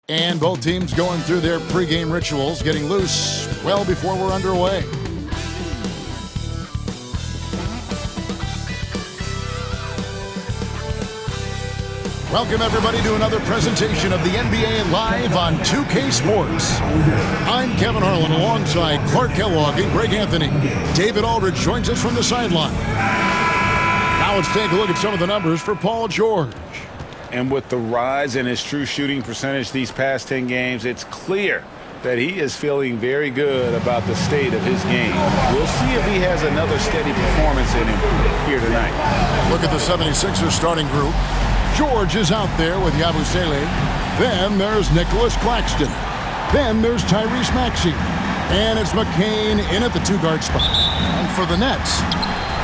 And both teams going through their pregame rituals, getting loose well before we're underway. Welcome, everybody, to another presentation of the NBA Live on 2K Sports. I'm Kevin Harlan alongside Clark Kellogg and Greg Anthony. David Aldridge joins us from the sideline. Now let's take a look at some of the numbers for Paul George. And with the rise in his true shooting percentage these past 10 games, it's clear that he is feeling very good about the state of his game. We'll see if he has another steady performance in him here tonight. Look at the 76ers starting group. George is out there with Yabusele. Then there's Nicholas Claxton. Then there's Tyrese Maxey. And it's McCain in at the two-guard spot. And for the Nets,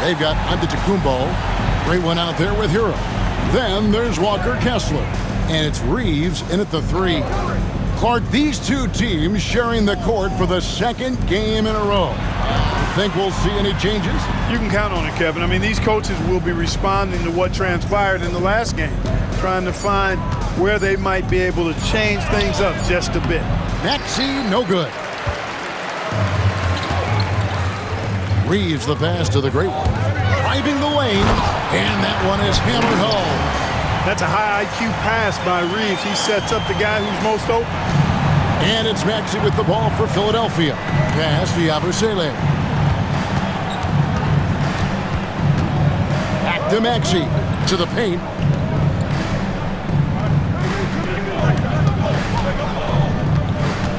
they've got Antetokounmpo. Great one out there with Hero. Then there's Walker Kessler. And it's Reeves in at the three. Clark, these two teams sharing the court for the second game in a row. You think we'll see any changes? You can count on it, Kevin. I mean, these coaches will be responding to what transpired in the last game, trying to find where they might be able to change things up just a bit. Maxey, no good. Reeves the pass to the great one. Driving the lane, and that one is hammered home. That's a high IQ pass by Reeves. He sets up the guy who's most open. And it's Maxey with the ball for Philadelphia. Pass to Yabusele. Back to Maxey. To the paint.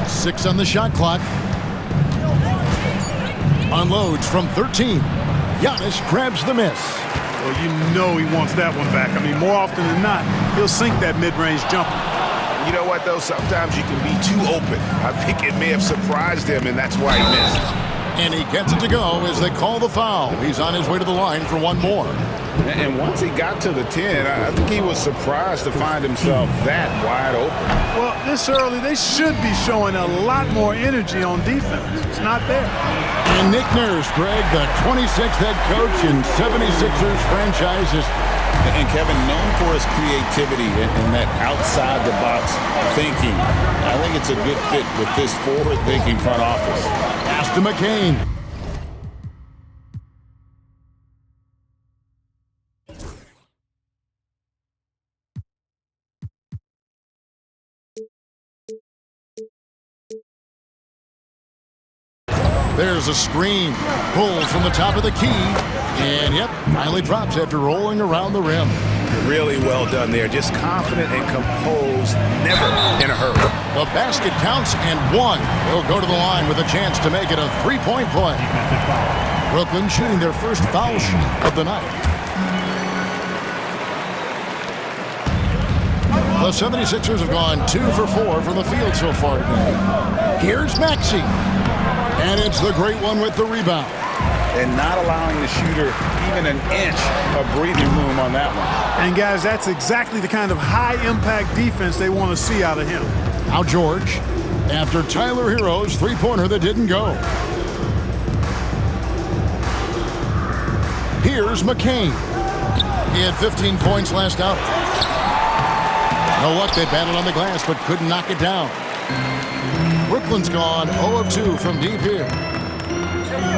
Six on the shot clock. Unloads from 13. Giannis grabs the miss. Well, you know he wants that one back. I mean, more often than not, he'll sink that mid-range jumper. You know what, though? Sometimes you can be too open. I think it may have surprised him, and that's why he missed. And he gets it to go as they call the foul. He's on his way to the line for one more. And once he got to the 10, I think he was surprised to find himself that wide open. Well, this early, they should be showing a lot more energy on defense. It's not there. And Nick Nurse, Greg, the 26th head coach in 76ers franchise, is... And Kevin, known for his creativity and that outside-the-box thinking, I think it's a good fit with this forward-thinking front office. Pass to McCain. There's a screen. Pulls from the top of the key. And, yep, finally drops after rolling around the rim. Really well done there. Just confident and composed, never in a hurry. The basket counts and one. They'll go to the line with a chance to make it a three-point play. Brooklyn shooting their first foul shot of the night. The 76ers have gone 2 for 4 from the field so far today. Here's Maxey. And it's the great one with the rebound. And not allowing the shooter even an inch of breathing room on that one. And, guys, that's exactly the kind of high-impact defense they want to see out of him. Now George, after Tyler Hero's three-pointer that didn't go. Here's McCain. He had 15 points last out. No luck, they battled on the glass but couldn't knock it down. Brooklyn's gone 0 of 2 from deep here.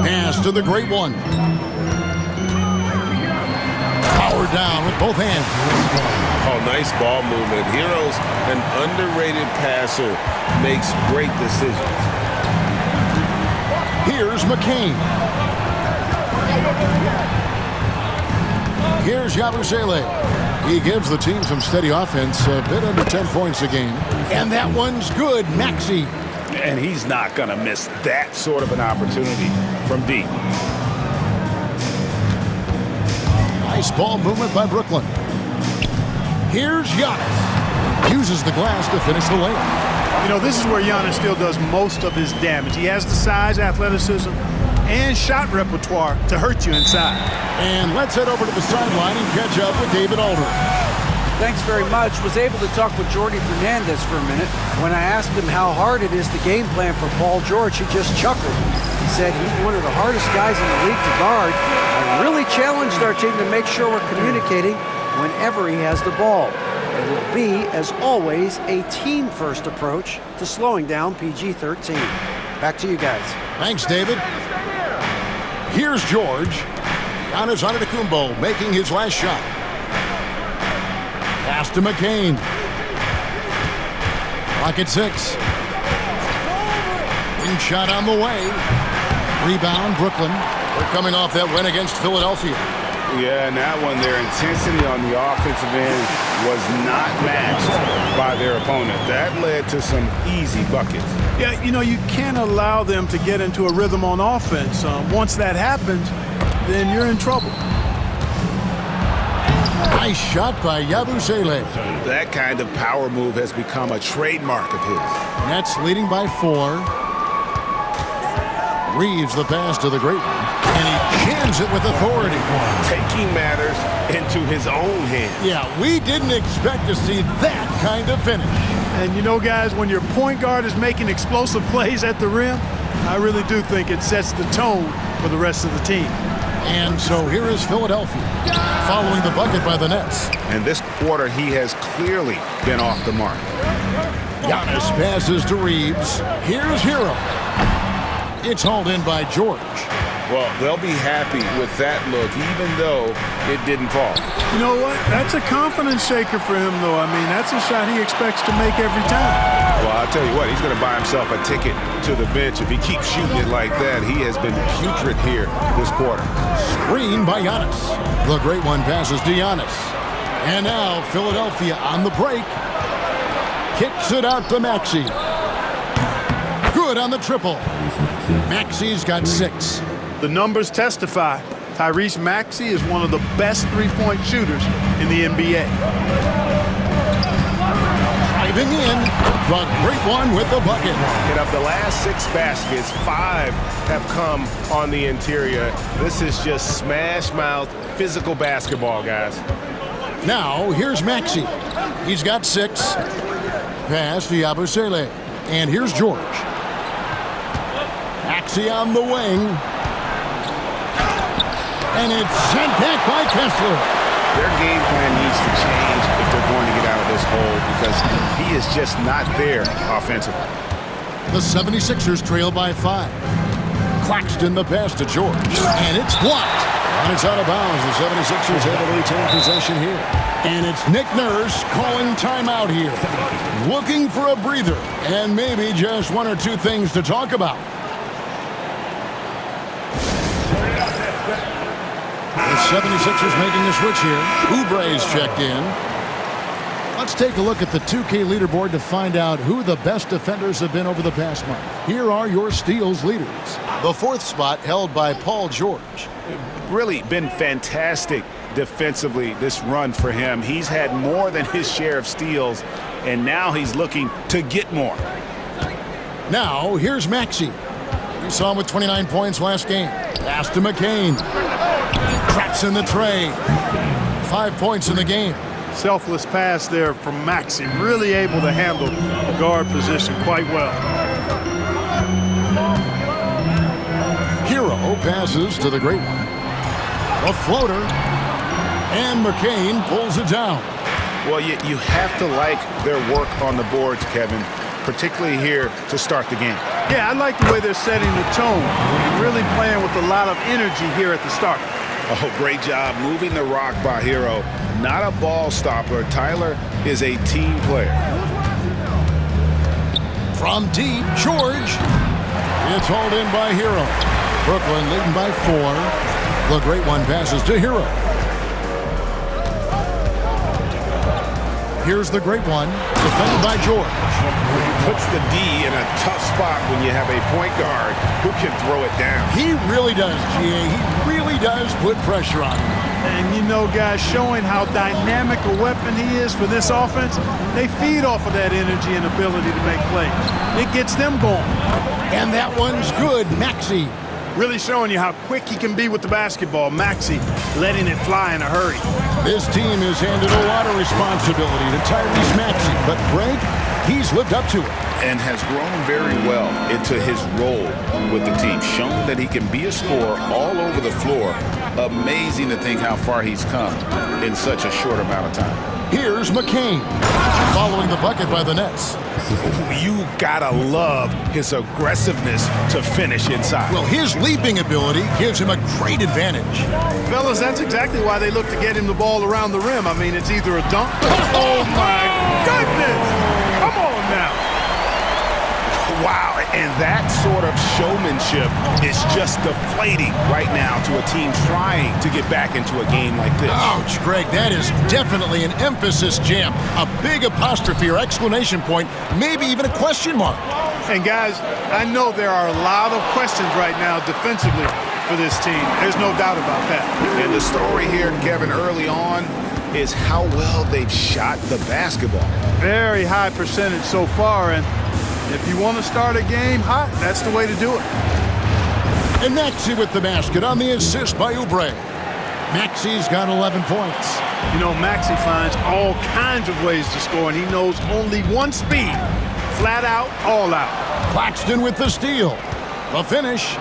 Pass to the great one. Powered down with both hands. Oh, nice ball movement. Hero's an underrated passer, makes great decisions. Here's McCain. Here's Yabusele. He gives the team some steady offense, a bit under 10 points a game. And that one's good, Maxey. And he's not going to miss that sort of an opportunity from deep. Nice ball movement by Brooklyn. Here's Giannis. Uses the glass to finish the layup. You know, this is where Giannis still does most of his damage. He has the size, athleticism, and shot repertoire to hurt you inside. And let's head over to the sideline and catch up with David Aldridge. Thanks very much. Was able to talk with Jordi Fernandez for a minute. When I asked him how hard it is to game plan for Paul George, he just chuckled. He said he's one of the hardest guys in the league to guard. I really challenged our team to make sure we're communicating whenever he has the ball. It will be, as always, a team-first approach to slowing down PG-13. Back to you guys. Thanks, David. Here's George. Giannis Antetokounmpo making his last shot. Pass to McCain. Clock at 6. Wing shot on the way. Rebound, Brooklyn. They're coming off that win against Philadelphia. Yeah, and that one, their intensity on the offensive end was not matched by their opponent. That led to some easy buckets. Yeah, you know, you can't allow them to get into a rhythm on offense. Once that happens, then you're in trouble. Nice shot by Yabusele. That kind of power move has become a trademark of his. Nets leading by 4. Reeves the pass to the great one, and he jams it with authority. Taking matters into his own hands. Yeah, we didn't expect to see that kind of finish. And you know, guys, when your point guard is making explosive plays at the rim, I really do think it sets the tone for the rest of the team. And so here is Philadelphia, following the bucket by the Nets. And this quarter, he has clearly been off the mark. Giannis passes to Reeves. Here's Hero. It's hauled in by George. Well, they'll be happy with that look, even though it didn't fall. You know what? That's a confidence shaker for him, though. I mean, that's a shot he expects to make every time. Well, I'll tell you what, he's going to buy himself a ticket to the bench. If he keeps shooting it like that, he has been putrid here this quarter. Screen by Giannis. The great one passes to Giannis. And now Philadelphia on the break. Kicks it out to Maxey. Good on the triple. Maxey's got 6. The numbers testify. Tyrese Maxey is one of the best three-point shooters in the NBA. Driving in, the great one with the bucket. And of the last 6 baskets, 5 have come on the interior. This is just smash-mouth physical basketball, guys. Now, here's Maxey. He's got 6. Pass to Yabusele. And here's George. Maxey on the wing. And it's sent back by Kessler. Their game plan needs to change if they're going to get out of this hole because he is just not there offensively. The 76ers trail by 5. Claxton the pass to George. And it's blocked. And it's out of bounds. The 76ers able to retain possession here. And it's Nick Nurse calling timeout here. Looking for a breather. And maybe just 1 or 2 things to talk about. The 76ers making a switch here. Oubre's checked in. Let's take a look at the 2K leaderboard to find out who the best defenders have been over the past month. Here are your steals leaders. The 4th spot held by Paul George. Really been fantastic defensively this run for him. He's had more than his share of steals, and now he's looking to get more. Now, here's Maxey. We saw him with 29 points last game. Pass to McCain. Traps in the tray. 5 points in the game. Selfless pass there from Maxey. Really able to handle the guard position quite well. Hero passes to the great one. A floater. And McCain pulls it down. Well, you have to like their work on the boards, Kevin, particularly here to start the game. Yeah, I like the way they're setting the tone. They're really playing with a lot of energy here at the start. Oh, great job moving the rock by Hero. Not a ball stopper. Tyler is a team player. From deep, George. It's hauled in by Hero. Brooklyn leading by 4. The great one passes to Hero. Here's the great one, defended by George. Puts the D in a tough spot when you have a point guard who can throw it down. He really does, G.A. He really does put pressure on him. And you know, guys, showing how dynamic a weapon he is for this offense, they feed off of that energy and ability to make plays. It gets them going. And that one's good, Maxey. Really showing you how quick he can be with the basketball. Maxey letting it fly in a hurry. This team has handed a lot of responsibility to Tyrese Maxey, but Frank, he's lived up to it. And has grown very well into his role with the team. Shown that he can be a scorer all over the floor. Amazing to think how far he's come in such a short amount of time. Here's McCain, following the bucket by the Nets. You gotta love his aggressiveness to finish inside. Well, his leaping ability gives him a great advantage. Fellas, that's exactly why they look to get him the ball around the rim. I mean, it's either a dunk. Oh, my goodness! Come on now. Wow, and that sort of showmanship is just deflating right now to a team trying to get back into a game like this. Ouch, Greg, that is definitely an emphasis jam. A big apostrophe or exclamation point, maybe even a question mark. And guys, I know there are a lot of questions right now defensively for this team. There's no doubt about that. And the story here, Kevin, early on is how well they've shot the basketball. Very high percentage so far, and if you want to start a game hot, that's the way to do it. And Maxey with the basket on the assist by Oubre. Maxey's got 11 points. You know, Maxey finds all kinds of ways to score, and he knows only one speed. Flat out, all out. Claxton with the steal. The finish,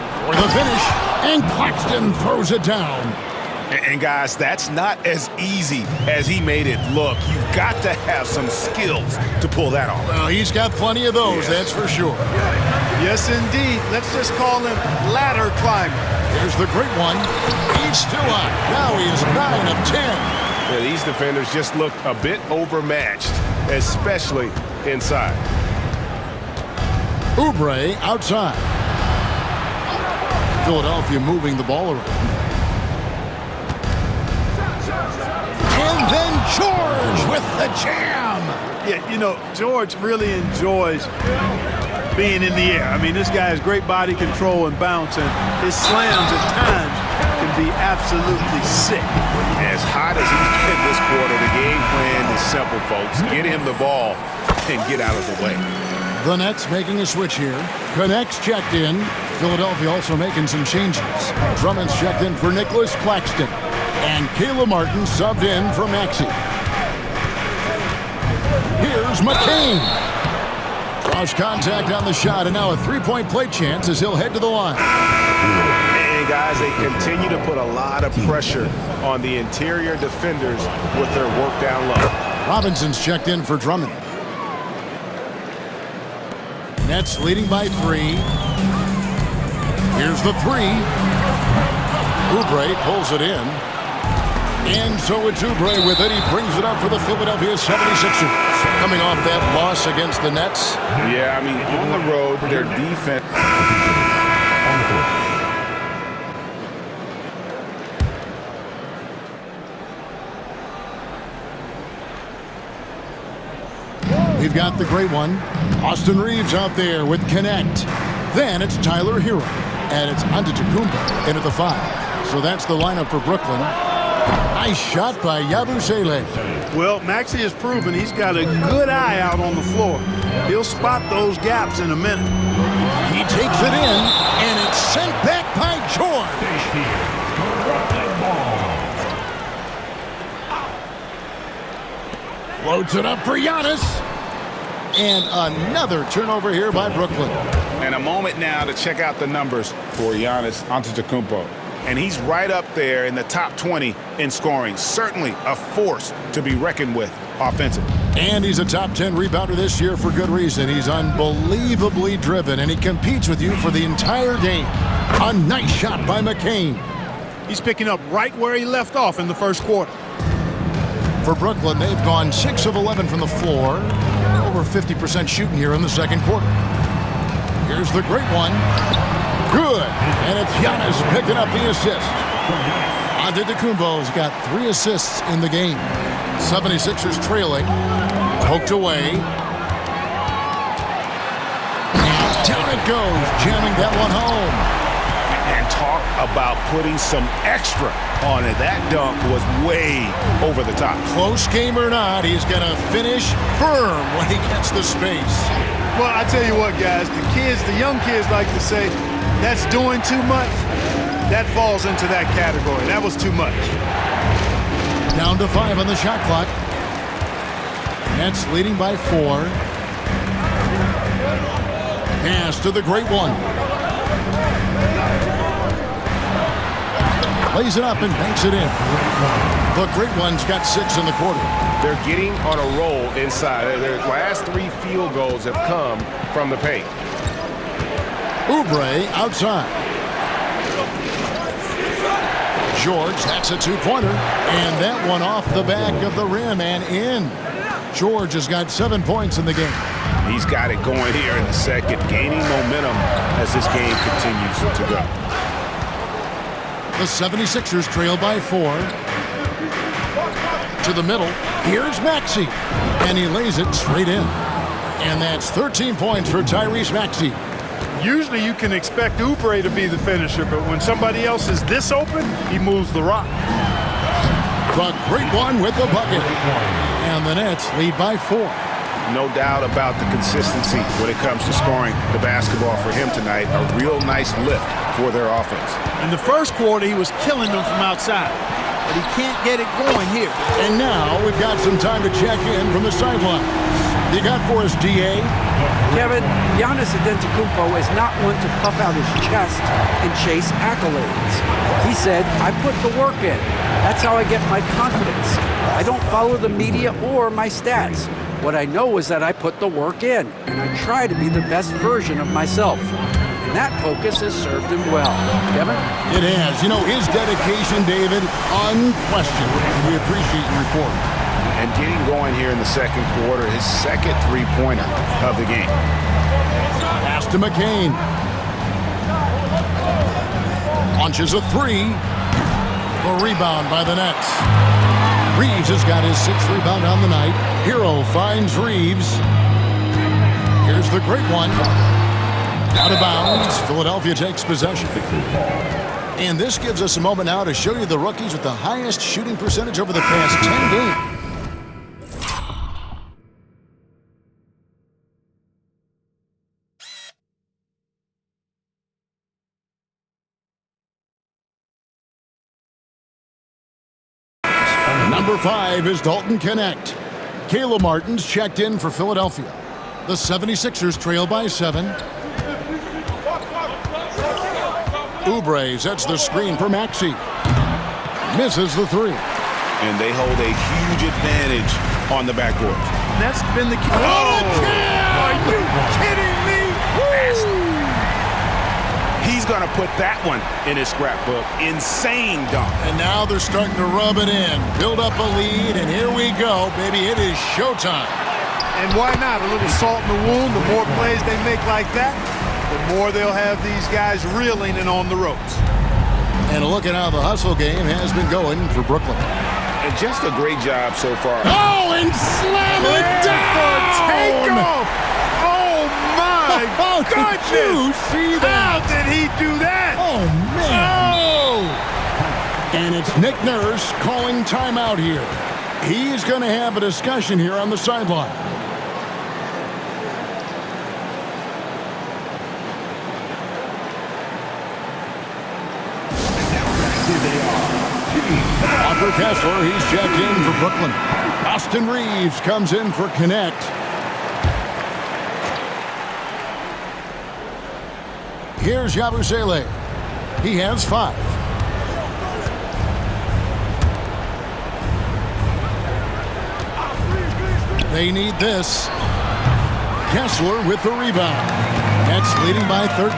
and Claxton throws it down. And guys, that's not as easy as he made it look. You've got to have some skills to pull that off. Well, he's got plenty of those, that's for sure. Yes, indeed. Let's just call him ladder climber. Here's the great one. He's still on. Now he is 9 of 10. Yeah, these defenders just look a bit overmatched, especially inside. Oubre outside. Philadelphia moving the ball around. And then George with the jam. Yeah, you know, George really enjoys being in the air. I mean, this guy has great body control and bounce, and his slams at times can be absolutely sick. As hot as he's been this quarter, the game plan is simple, folks. Get him the ball and get out of the way. The Nets making a switch here. Connects checked in. Philadelphia also making some changes. Drummond's checked in for Nicholas Claxton. And Caleb Martin subbed in for Maxey. Here's McCain. Draws contact on the shot, and now a three-point play chance as he'll head to the line. And guys, they continue to put a lot of pressure on the interior defenders with their work down low. Robinson's checked in for Drummond. Nets leading by 3. Here's the 3. Oubre pulls it in. And so it's Oubre with it. He brings it up for the Philadelphia 76ers. Coming off that loss against the Nets. Yeah, I mean, on the road, their defense. We've got the great one. Austin Reeves out there with Connect. Then it's Tyler Hero. And it's Antetokounmpo in at the 5. So that's the lineup for Brooklyn. Nice shot by Yabusele. Well, Maxey has proven he's got a good eye out on the floor. He'll spot those gaps in a minute. He takes it in, and it's sent back by George. Floats it up for Giannis. And another turnover here by Brooklyn. And a moment now to check out the numbers for Giannis Antetokounmpo. And he's right up there in the top 20 in scoring. Certainly a force to be reckoned with offensively. And he's a top 10 rebounder this year for good reason. He's unbelievably driven, and he competes with you for the entire game. A nice shot by McCain. He's picking up right where he left off in the first quarter. For Brooklyn, they've gone 6 of 11 from the floor. Over 50% shooting here in the second quarter. Here's the great one. Good. And it's Giannis picking up the assist. Antetokounmpo's got 3 assists in the game. 76ers trailing. Poked away. And down it goes, jamming that one home. And talk about putting some extra on it. That dunk was way over the top. Close game or not, he's going to finish firm when he gets the space. Well, I tell you what, guys, the young kids like to say, that's doing too much. That falls into that category. That was too much. Down to 5 on the shot clock. Nets leading by 4. Pass to the great one. Lays it up and banks it in. The Great One's got 6 in the quarter. They're getting on a roll inside. Their last 3 field goals have come from the paint. Oubre outside. George, that's a 2-pointer. And that one off the back of the rim and in. George has got 7 points in the game. He's got it going here in the second, gaining momentum as this game continues to go. The 76ers trail by 4. To the middle. Here's Maxey. And he lays it straight in. And that's 13 points for Tyrese Maxey. Usually you can expect Oubre to be the finisher, but when somebody else is this open, he moves the rock. The Great One with the bucket. And the Nets lead by 4. No doubt about the consistency when it comes to scoring the basketball for him tonight. A real nice lift for their offense. In the first quarter, he was killing them from outside, but he can't get it going here. And now we've got some time to check in from the sideline. You got for us, D.A.? Kevin, Giannis Antetokounmpo is not one to puff out his chest and chase accolades. He said, I put the work in. That's how I get my confidence. I don't follow the media or my stats. What I know is that I put the work in, and I try to be the best version of myself. And that focus has served him well. Kevin? It has. You know, his dedication, David, unquestioned. We appreciate your report. And getting going here in the second quarter, his second 3-pointer of the game. Pass to McCain. Launches a 3. The rebound by the Nets. Reeves has got his 6th rebound on the night. Hero finds Reeves. Here's the Great One. Out of bounds. Philadelphia takes possession. And this gives us a moment now to show you the rookies with the highest shooting percentage over the past 10 games. Number 5 is Dalton Knecht. Caleb Martin's checked in for Philadelphia. The 76ers trail by 7. Oubre sets the screen for Maxey. Misses the 3. And they hold a huge advantage on the backboard. That's been the key. Oh! Are you kidding me? He's going to put that one in his scrapbook. Insane dunk. And now they're starting to rub it in. Build up a lead, and here we go, baby. It is showtime. And why not? A little salt in the wound. The more plays they make like that, the more they'll have these guys reeling and on the ropes. And look at how the hustle game has been going for Brooklyn. And just a great job so far. Oh, and slam it down! Takeoff! Oh, my goodness! Did you see that? How did he do that? Oh, man. Oh! And it's Nick Nurse calling timeout here. He's going to have a discussion here on the sideline. Walker Kessler, he's checked in for Brooklyn. Austin Reeves comes in for Knecht. Here's Yabusele. He has 5. They need this. Kessler with the rebound. Nets leading by 13.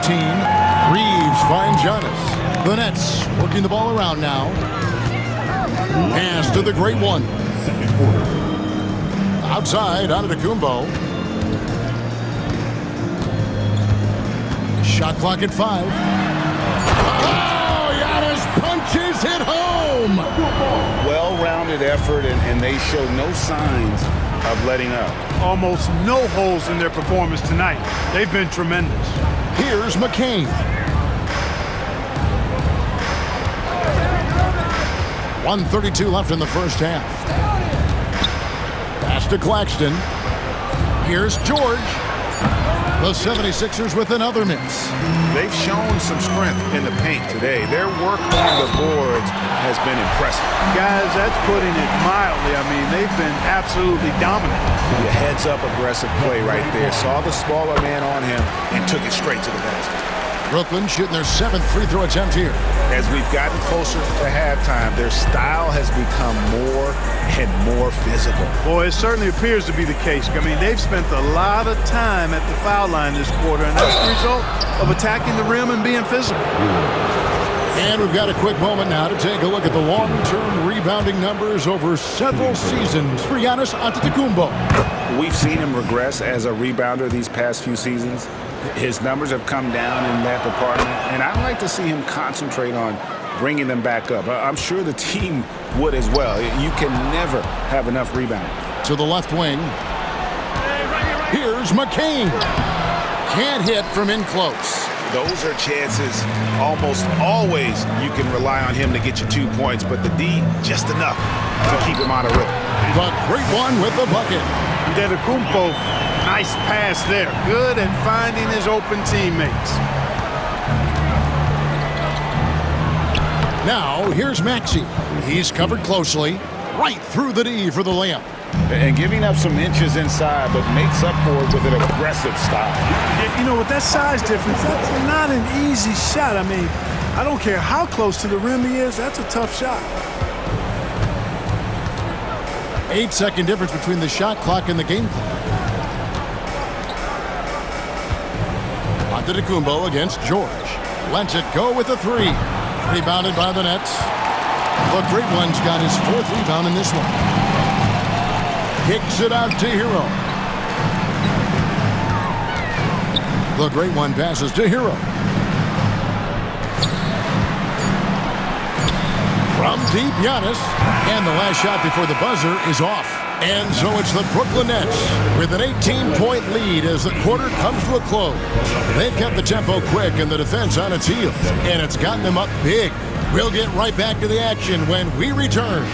Reeves finds Giannis. The Nets working the ball around now. Pass to the Great One. Outside, Antetokounmpo. Shot clock at 5. Oh, Giannis punches it home. Well-rounded effort, and they show no signs of letting up. Almost no holes in their performance tonight. They've been tremendous. Here's McCain. 1:32 left in the first half. Pass to Claxton. Here's George. The 76ers with another miss. They've shown some strength in the paint today. Their work on the boards has been impressive. Guys, that's putting it mildly. I mean, they've been absolutely dominant. The heads-up aggressive play right there. Saw the smaller man on him and took it straight to the basket. Brooklyn shooting their 7th free throw attempt here. As we've gotten closer to halftime, their style has become more and more physical. Boy, it certainly appears to be the case. I mean, they've spent a lot of time at the foul line this quarter, and that's the result of attacking the rim and being physical. And we've got a quick moment now to take a look at the long-term rebounding numbers over several seasons for Giannis Antetokounmpo. We've seen him regress as a rebounder these past few seasons. His numbers have come down in that department, and I'd like to see him concentrate on bringing them back up. I'm sure the team would as well. You can never have enough rebounding. To the left wing. Here's McCain. Can't hit from in close. Those are chances almost always you can rely on him to get you 2 points, but the D just enough to keep him out of rhythm. The great one with the bucket. Antetokounmpo, nice pass there. Good at finding his open teammates. Now, here's Maxey. He's covered closely. Right through the D for the layup. And giving up some inches inside, but makes up for it with an aggressive style. You know, with that size difference, that's not an easy shot. I mean, I don't care how close to the rim he is, that's a tough shot. 8-second difference between the shot clock and the game clock. Antetokounmpo against George. Lets it go with a 3. Rebounded by the Nets. The great one's got his 4th rebound in this one. Kicks it out to Hero. The great one passes to Hero. From deep, Giannis. And the last shot before the buzzer is off. And so it's the Brooklyn Nets with an 18-point lead as the quarter comes to a close. They've kept the tempo quick and the defense on its heels. And it's gotten them up big. We'll get right back to the action when we return.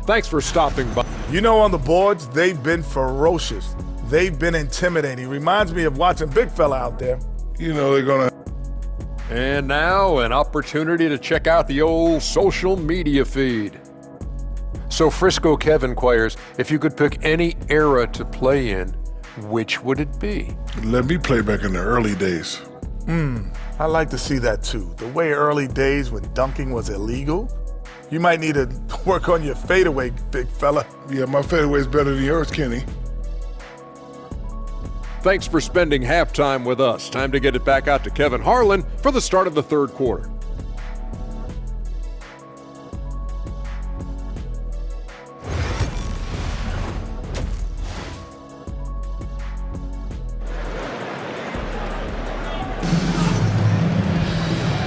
Thanks for stopping by. You know, on the boards, they've been ferocious. They've been intimidating. Reminds me of watching Big Fella out there. You know they're going to. And now an opportunity to check out the old social media feed. So Frisco Kev inquires, if you could pick any era to play in, which would it be? Let me play back in the early days. I like to see that too. The way early days when dunking was illegal. You might need to work on your fadeaway, big fella. Yeah, my fadeaway's better than yours, Kenny. Thanks for spending halftime with us. Time to get it back out to Kevin Harlan for the start of the third quarter.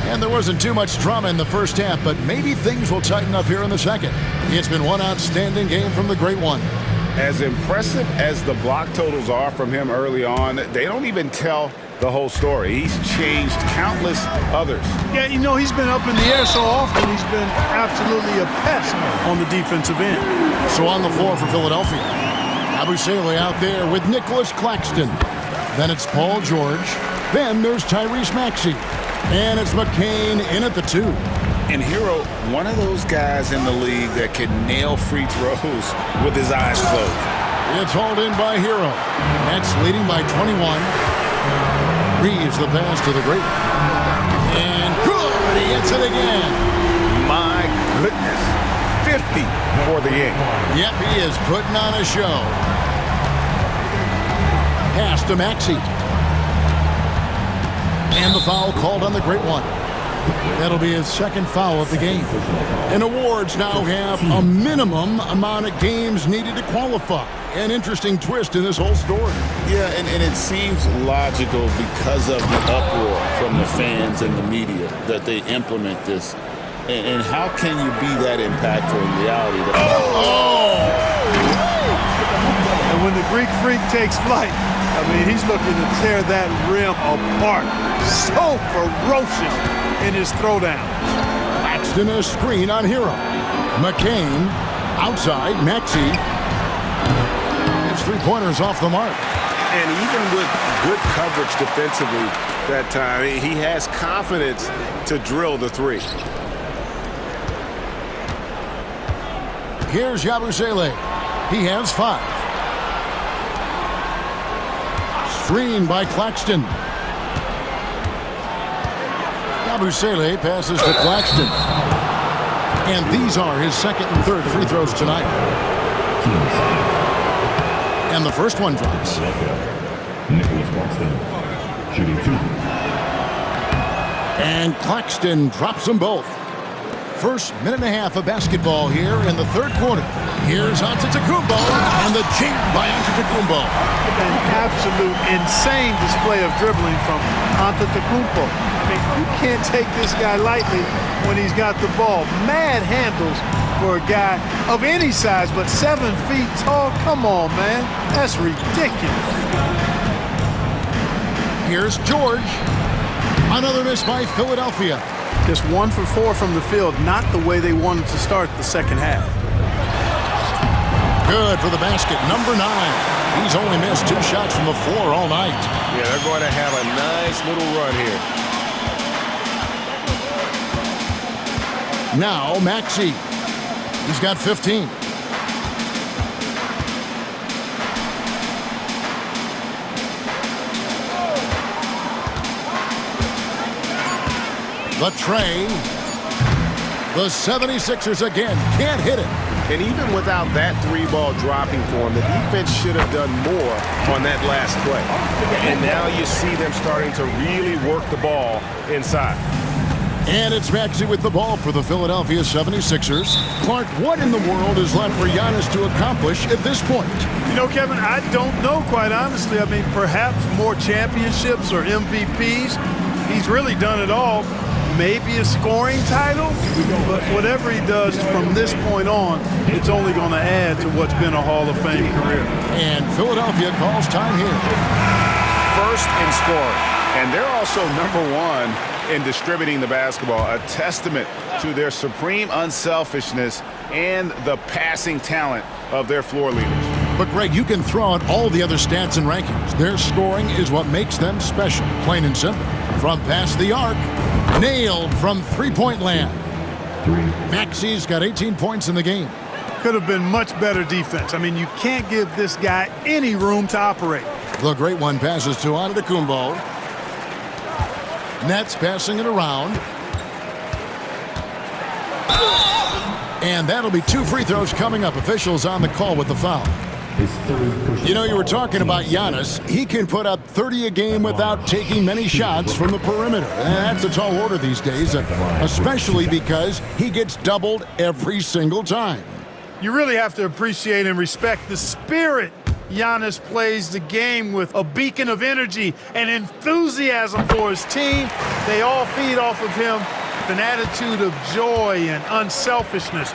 And there wasn't too much drama in the first half, but maybe things will tighten up here in the second. It's been one outstanding game from the great one. As impressive as the block totals are from him early on, they don't even tell the whole story. He's changed countless others. Yeah, you know, he's been up in the air so often, he's been absolutely a pest on the defensive end. So on the floor for Philadelphia, Yabusele out there with Nicholas Claxton. Then it's Paul George. Then there's Tyrese Maxey. And it's McCain in at the 2. And Hero, one of those guys in the league that can nail free throws with his eyes closed. It's hauled in by Hero. Nets leading by 21. Reeves the pass to the great. And good, he hits it again. My goodness, 50 for the game. Yep, he is putting on a show. Pass to Maxey. And the foul called on the great one. That'll be his second foul of the game. And awards now have a minimum amount of games needed to qualify. An interesting twist in this whole story. Yeah, and it seems logical because of the uproar from the fans and the media that they implement this. And how can you be that impactful in reality? And when the Greek Freak takes flight, I mean, he's looking to tear that rim apart. So ferocious in his throwdowns. Claxton a screen on Hero. McCain outside. Maxey. His three-pointers off the mark. And even with good coverage defensively that time, he has confidence to drill the three. Here's Yabusele. He has 5. Screen by Claxton. Yabusele passes to Claxton. And these are his second and third free throws tonight. And the first one drops. Nicholas Claxton, shooting 2. And Claxton drops them both. First minute and a half of basketball here in the third quarter. Here's Antetokounmpo, and the jam by Antetokounmpo. An absolute insane display of dribbling from Antetokounmpo. I mean, you can't take this guy lightly when he's got the ball. Mad handles for a guy of any size, but 7 feet tall. Come on, man. That's ridiculous. Here's George. Another miss by Philadelphia. Just 1 for 4 from the field, not the way they wanted to start the second half. Good for the basket, number 9. He's only missed 2 shots from the floor all night. Yeah, they're going to have a nice little run here. Now Maxey. He's got 15. The tray. The 76ers again can't hit it. And even without that 3-ball dropping for him, the defense should have done more on that last play. And now you see them starting to really work the ball inside. And it's Maxey with the ball for the Philadelphia 76ers. Clark, what in the world is left for Giannis to accomplish at this point? You know, Kevin, I don't know, quite honestly. I mean, perhaps more championships or MVPs. He's really done it all. Maybe a scoring title, but whatever he does from this point on, it's only going to add to what's been a Hall of Fame career. And Philadelphia calls time here. First in scoring, and they're also number 1 in distributing the basketball, a testament to their supreme unselfishness and the passing talent of their floor leaders. But, Greg, you can throw out all the other stats and rankings. Their scoring is what makes them special, plain and simple. From past the arc, nailed from three-point land. Maxey's got 18 points in the game. Could have been much better defense. I mean, you can't give this guy any room to operate. The great one passes to Antetokounmpo. Nets passing it around. And that'll be 2 free throws coming up. Officials on the call with the foul. You know, you were talking about Giannis. He can put up 30 a game without taking many shots from the perimeter. And that's a tall order these days, especially because he gets doubled every single time. You really have to appreciate and respect the spirit Giannis plays the game with, a beacon of energy and enthusiasm for his team. They all feed off of him with an attitude of joy and unselfishness.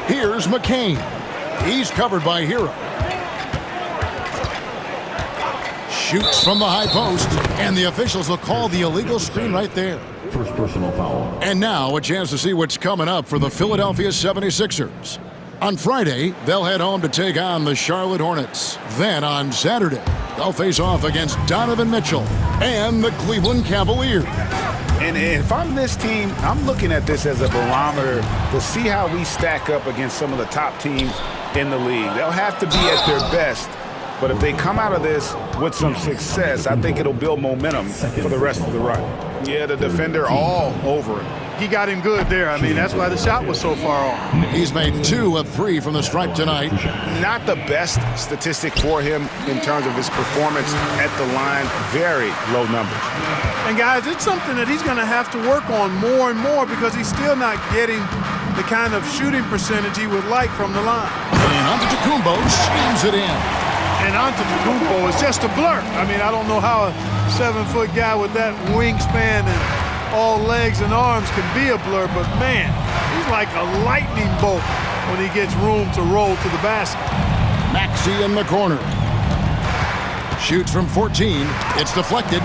Here's McCain. He's covered by Hero. Shoots from the high post, and the officials will call the illegal screen right there. First personal foul. And now a chance to see what's coming up for the Philadelphia 76ers. On Friday, they'll head home to take on the Charlotte Hornets. Then on Saturday, they'll face off against Donovan Mitchell and the Cleveland Cavaliers. And if I'm this team, I'm looking at this as a barometer to see how we stack up against some of the top teams in the league. They'll have to be at their best, but if they come out of this with some success, I think it'll build momentum for the rest of the run. Yeah, the defender all over it. He got him good there. I mean, that's why the shot was so far off. He's made 2 of 3 from the stripe tonight. Not the best statistic for him in terms of his performance at the line. Very low numbers. And, guys, it's something that he's going to have to work on more and more because he's still not getting the kind of shooting percentage he would like from the line. And Antetokounmpo slams it in. And Antetokounmpo is just a blur. I mean, I don't know how a 7-foot guy with that wingspan and all legs and arms can be a blur, but man, he's like a lightning bolt when he gets room to roll to the basket. Maxey in the corner. Shoots from 14. It's deflected.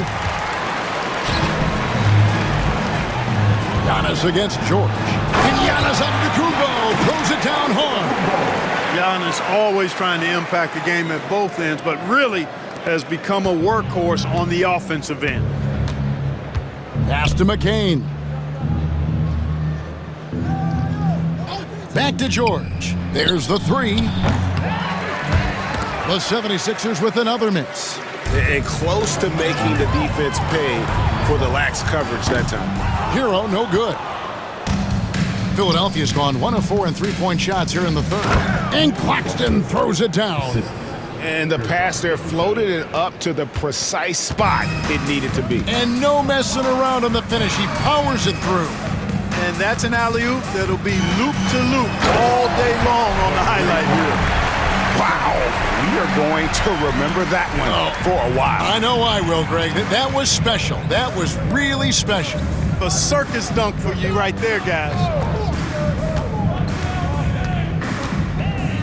Giannis against George. And Giannis Antetokounmpo throws it down hard. Giannis always trying to impact the game at both ends, but really has become a workhorse on the offensive end. Pass to McCain. Back to George. There's the three. The 76ers with another miss. And close to making the defense pay for the lax coverage that time. Hero, no good. Philadelphia's gone 1 of 4 in three-point shots here in the third. And Claxton throws it down. And the pass there floated it up to the precise spot it needed to be. And no messing around on the finish. He powers it through. And that's an alley-oop that'll be loop-to-loop all day long on the highlight reel. Wow, we are going to remember that one for a while. I know I will, Greg. That was special. That was really special. A circus dunk for you right there, guys.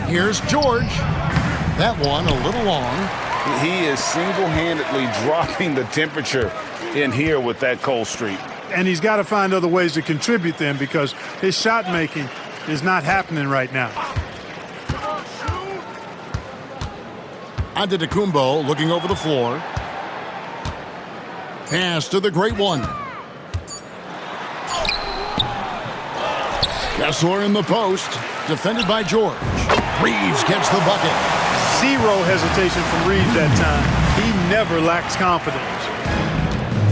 Here's George. That one a little long. He is single-handedly dropping the temperature in here with that cold streak. And he's got to find other ways to contribute then because his shot making is not happening right now. Antetokounmpo looking over the floor. Pass to the great one. Kessler in the post. Defended by George. Reeves gets the bucket. Zero hesitation from Reeves that time. He never lacks confidence.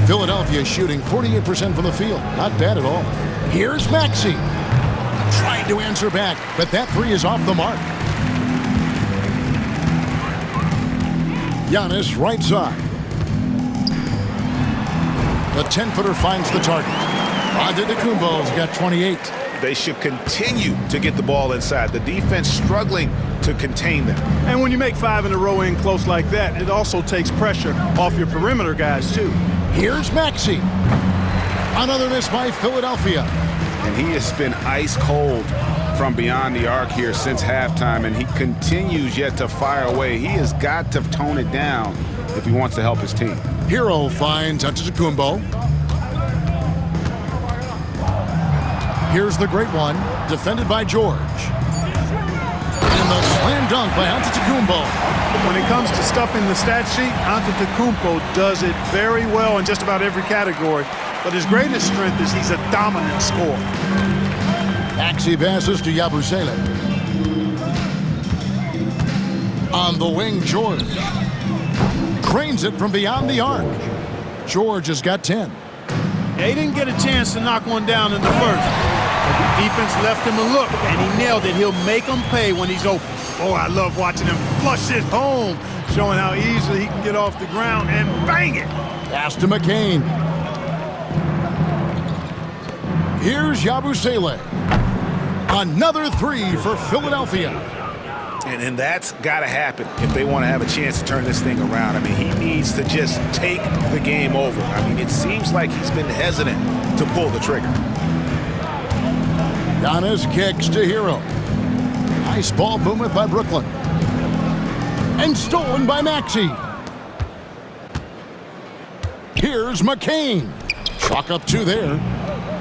Philadelphia shooting 48% from the field. Not bad at all. Here's Maxey. Trying to answer back, but that three is off the mark. Giannis right side. The 10-footer finds the target. Antetokounmpo's got 28. They should continue to get the ball inside. The defense struggling to contain them. And when you make 5 in a row in close like that, it also takes pressure off your perimeter guys, too. Here's Maxey. Another miss by Philadelphia. And he has been ice cold from beyond the arc here since halftime, and he continues yet to fire away. He has got to tone it down if he wants to help his team. Hero finds Antetokounmpo. Here's the great one, defended by George. And the slam dunk by Antetokounmpo. When it comes to stuffing the stat sheet, Antetokounmpo does it very well in just about every category. But his greatest strength is he's a dominant scorer. Maxey passes to Yabusele. On the wing, George. Cranes it from beyond the arc. George has got 10. Yeah, he didn't get a chance to knock one down in the first. But the defense left him a look, and he nailed it. He'll make him pay when he's open. Oh, I love watching him flush it home, showing how easily he can get off the ground and bang it. Pass to McCain. Here's Yabusele. Another three for Philadelphia. And that's got to happen if they want to have a chance to turn this thing around. I mean, he needs to just take the game over. I mean, it seems like he's been hesitant to pull the trigger. Giannis kicks to Hero. Nice ball movement by Brooklyn. And stolen by Maxey. Here's McCain. Chalk up 2 there.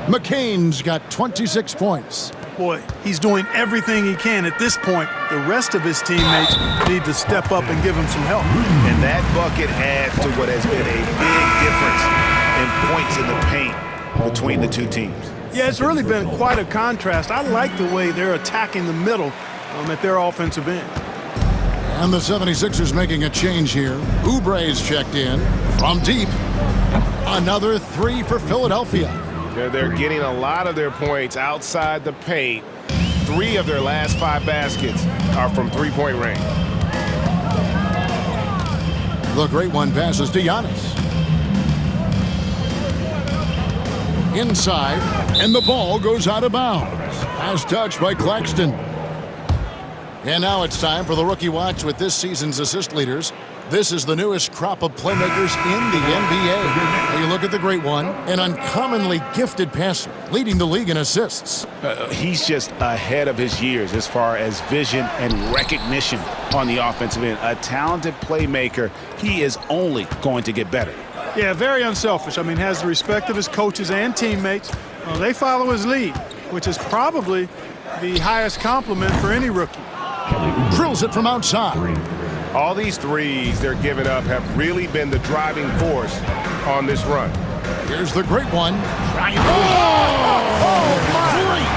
McCain's got 26 points. Boy, he's doing everything he can at this point. The rest of his teammates need to step up and give him some help. And that bucket adds to what has been a big difference in points in the paint between the two teams. Yeah, it's really been quite a contrast. I like the way they're attacking the middle at their offensive end. And the 76ers making a change here. Oubre's checked in from deep. Another three for Philadelphia. They're getting a lot of their points outside the paint. 3 of their last 5 baskets are from three-point range. The great one passes to Giannis. Inside, and the ball goes out of bounds. As touched by Claxton. And now it's time for the Rookie Watch with this season's assist leaders. This is the newest crop of playmakers in the NBA. You look at the great one, an uncommonly gifted passer, leading the league in assists. He's just ahead of his years as far as vision and recognition on the offensive end. A talented playmaker. He is only going to get better. Yeah, very unselfish. I mean, has the respect of his coaches and teammates. They follow his lead, which is probably the highest compliment for any rookie. Drills it from outside. All these threes they're giving up have really been the driving force on this run. Here's the great one. Oh, my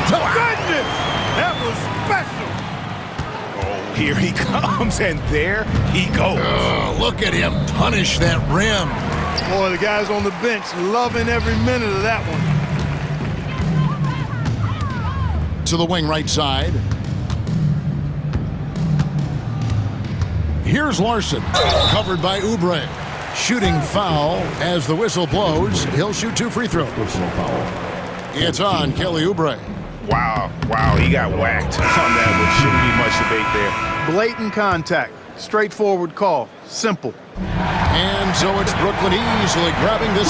goodness! That was moves, and there he goes. Look at him punish that rim. Boy, the guys on the bench loving every minute of that one. To the wing right side. Here's Larson, covered by Oubre. Shooting foul as the whistle blows. He'll shoot 2 free throws. Personal foul. It's on Kelly Oubre. Wow, he got whacked on that one. Shouldn't be much debate there. Blatant contact. Straightforward call. Simple. And so it's Brooklyn easily grabbing this